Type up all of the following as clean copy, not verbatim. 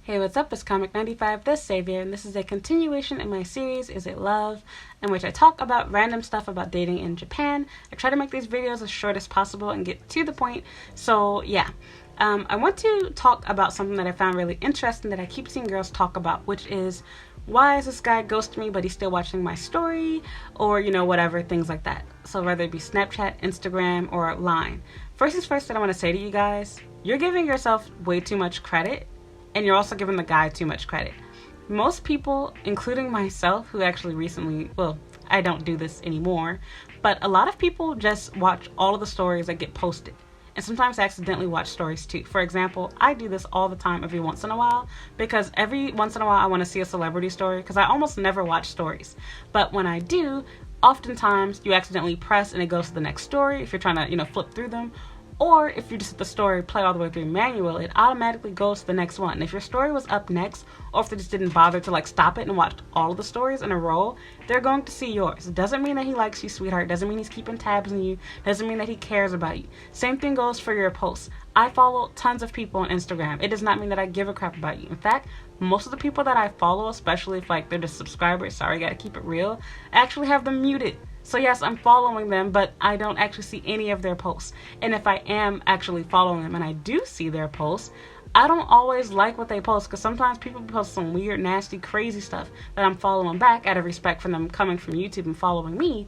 Hey, what's up? It's Comic 95, the Savior, and this is a continuation in my series, Is It Love?, in which I talk about random stuff about dating in Japan. I try to make these videos as short as possible and get to the point, so yeah. I want to talk about something that I found really interesting that I keep seeing girls talk about, which is, why is this guy ghosting me but he's still watching my story, or, whatever, things like that. So whether it be Snapchat, Instagram, or Line. First things first that I want to say to you guys, you're giving yourself way too much credit. And you're also giving the guy too much credit. Most people, including myself, who actually recently, I don't do this anymore, but a lot of people just watch all of the stories that get posted. And sometimes I accidentally watch stories too. For example, I do this all the time every once in a while, because every once in a while I want to see a celebrity story, because I almost never watch stories. But when I do, oftentimes you accidentally press and it goes to the next story if you're trying to, flip through them. Or if you just hit the story, play all the way through manual, it automatically goes to the next one. And if your story was up next, or if they just didn't bother to stop it and watch all of the stories in a row, they're going to see yours. It doesn't mean that he likes you, sweetheart. Doesn't mean he's keeping tabs on you. Doesn't mean that he cares about you. Same thing goes for your posts. I follow tons of people on Instagram. It does not mean that I give a crap about you. In fact, most of the people that I follow, especially if they're just subscribers, sorry, gotta keep it real, I actually have them muted. So yes, I'm following them, but I don't actually see any of their posts. And if I am actually following them and I do see their posts, I don't always like what they post, because sometimes people post some weird, nasty, crazy stuff that I'm following back out of respect for them coming from YouTube and following me.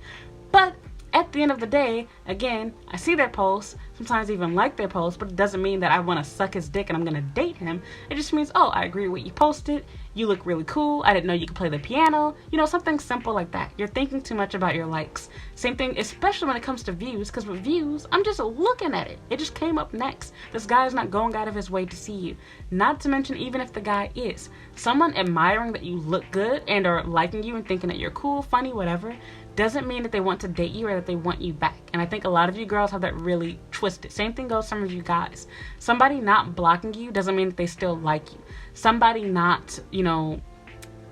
But at the end of the day, again, I see their posts, sometimes even like their posts, but it doesn't mean that I want to suck his dick and I'm going to date him. It just means, oh, I agree with what you posted. You look really cool. I didn't know you could play the piano. Something simple like that. You're thinking too much about your likes. Same thing, especially when it comes to views, because with views, I'm just looking at it. It just came up next. This guy is not going out of his way to see you. Not to mention, even if the guy is. Someone admiring that you look good and are liking you and thinking that you're cool, funny, whatever, doesn't mean that they want to date you or that they want you back. And I think a lot of you girls have that really twisted. Same thing goes for some of you guys. Somebody not blocking you doesn't mean that they still like you. Somebody not,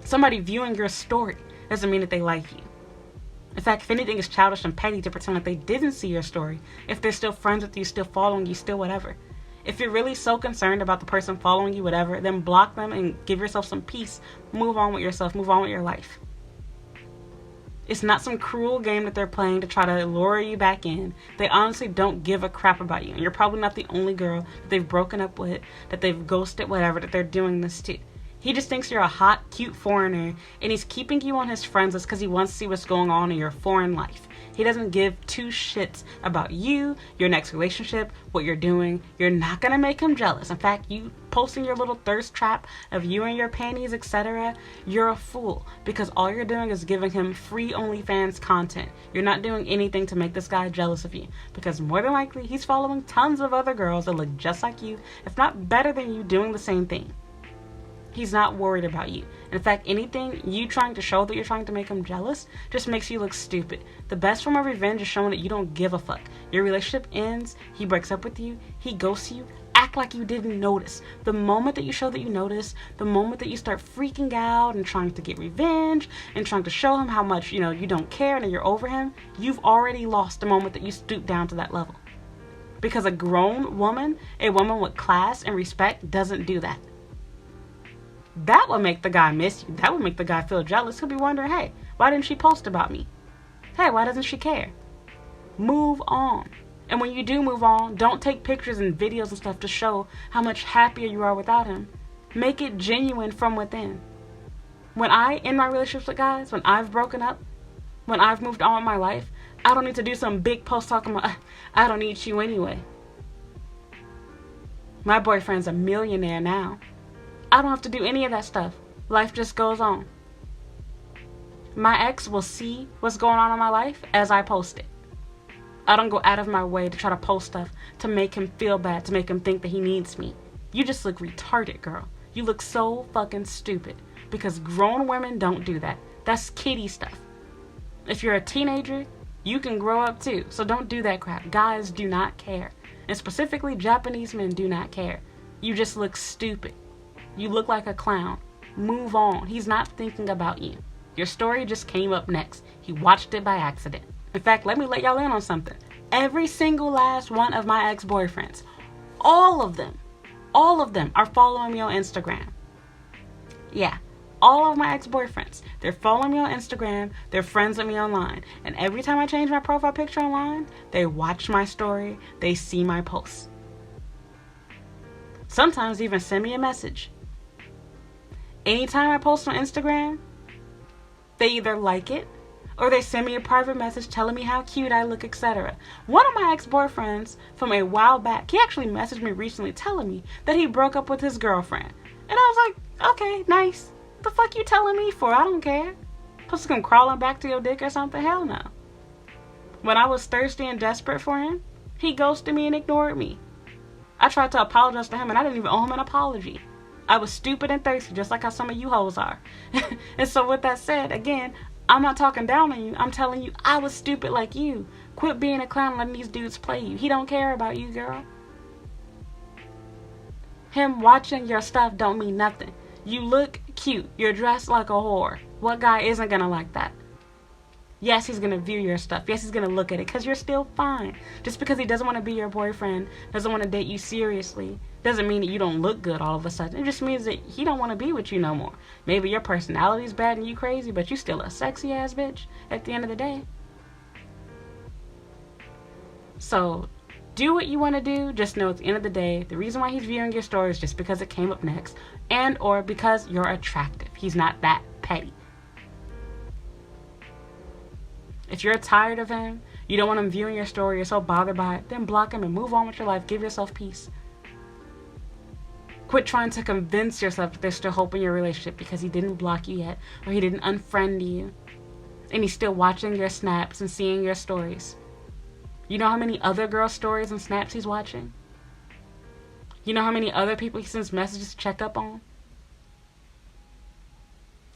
somebody viewing your story doesn't mean that they like you. In fact, if anything, it's childish and petty to pretend like they didn't see your story. If they're still friends with you, still following you, still whatever. If you're really so concerned about the person following you, whatever, then block them and give yourself some peace. Move on with yourself. Move on with your life. It's not some cruel game that they're playing to try to lure you back in. They honestly don't give a crap about you. And you're probably not the only girl that they've broken up with, that they've ghosted, whatever, that they're doing this to. He just thinks you're a hot, cute foreigner, and he's keeping you on his friends list because he wants to see what's going on in your foreign life. He doesn't give two shits about you, your next relationship, what you're doing. You're not going to make him jealous. In fact, you posting your little thirst trap of you and your panties, etc., you're a fool, because all you're doing is giving him free OnlyFans content. You're not doing anything to make this guy jealous of you, because more than likely, he's following tons of other girls that look just like you, if not better than you, doing the same thing. He's not worried about you. In fact, anything you trying to show that you're trying to make him jealous just makes you look stupid. The best form of revenge is showing that you don't give a fuck. Your relationship ends, he breaks up with you, he ghosts you, act like you didn't notice. The moment that you show that you notice, the moment that you start freaking out and trying to get revenge and trying to show him how much, you don't care and that you're over him, you've already lost the moment that you stoop down to that level. Because a grown woman, a woman with class and respect, doesn't do that. That would make the guy miss you. That would make the guy feel jealous. He'll be wondering, hey, why didn't she post about me? Hey, why doesn't she care? Move on. And when you do move on, don't take pictures and videos and stuff to show how much happier you are without him. Make it genuine from within. When I end my relationships with guys, when I've broken up, when I've moved on with my life, I don't need to do some big post talking about, I don't need you anyway. My boyfriend's a millionaire now. I don't have to do any of that stuff. Life just goes on. My ex will see what's going on in my life as I post it. I don't go out of my way to try to post stuff to make him feel bad, to make him think that he needs me. You just look retarded, girl. You look so fucking stupid, because grown women don't do that. That's kiddie stuff. If you're a teenager, you can grow up too. So don't do that crap. Guys do not care. And specifically, Japanese men do not care. You just look stupid. You look like a clown. Move on. He's not thinking about you. Your story just came up next. He watched it by accident. In fact, let me let y'all in on something. Every single last one of my ex-boyfriends, all of them are following me on Instagram. Yeah. All of my ex-boyfriends. They're following me on Instagram. They're friends with me online. And every time I change my profile picture online, they watch my story. They see my posts. Sometimes even send me a message. Anytime I post on Instagram, they either like it or they send me a private message telling me how cute I look, etc. One of my ex-boyfriends from a while back, he actually messaged me recently telling me that he broke up with his girlfriend. And I was like, okay, nice. The fuck you telling me for? I don't care. Supposed to come crawling back to your dick or something? Hell no. When I was thirsty and desperate for him, he ghosted me and ignored me. I tried to apologize to him and I didn't even owe him an apology. I was stupid and thirsty, just like how some of you hoes are. And so with that said, again, I'm not talking down on you. I'm telling you, I was stupid like you. Quit being a clown and letting these dudes play you. He don't care about you, girl. Him watching your stuff don't mean nothing. You look cute. You're dressed like a whore. What guy isn't gonna like that? Yes, he's gonna view your stuff. Yes, he's gonna look at it because you're still fine. Just because he doesn't want to be your boyfriend, doesn't want to date you seriously, doesn't mean that you don't look good all of a sudden. It just means that he don't want to be with you no more. Maybe your personality's bad and you crazy, but you still a sexy ass bitch at the end of the day. So do what you want to do. Just know at the end of the day, the reason why he's viewing your story is just because it came up next, and or because you're attractive. He's not that petty. If you're tired of him, you don't want him viewing your story, you're so bothered by it, then block him and move on with your life. Give yourself peace. Quit trying to convince yourself that there's still hope in your relationship because he didn't block you yet, or he didn't unfriend you, and he's still watching your snaps and seeing your stories. You know how many other girls' stories and snaps he's watching? You know how many other people he sends messages to check up on?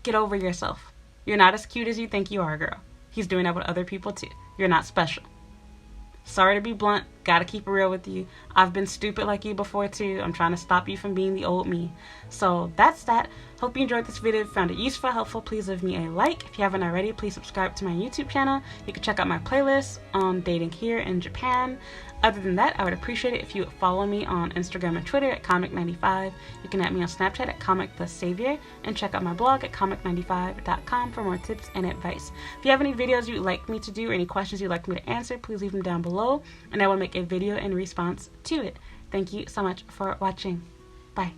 Get over yourself. You're not as cute as you think you are, girl. He's doing that with other people too. You're not special. Sorry to be blunt. Gotta keep it real with you. I've been stupid like you before too. I'm trying to stop you from being the old me. So that's that. Hope you enjoyed this video. Found it useful, helpful. Please leave me a like. If you haven't already, please subscribe to my YouTube channel. You can check out my playlist on dating here in Japan. Other than that, I would appreciate it if you would follow me on Instagram and Twitter at comic95. You can add me on Snapchat at comic+savior and check out my blog at comic95.com for more tips and advice. If you have any videos you'd like me to do or any questions you'd like me to answer, please leave them down below and I will make a video in response to it. Thank you so much for watching. Bye.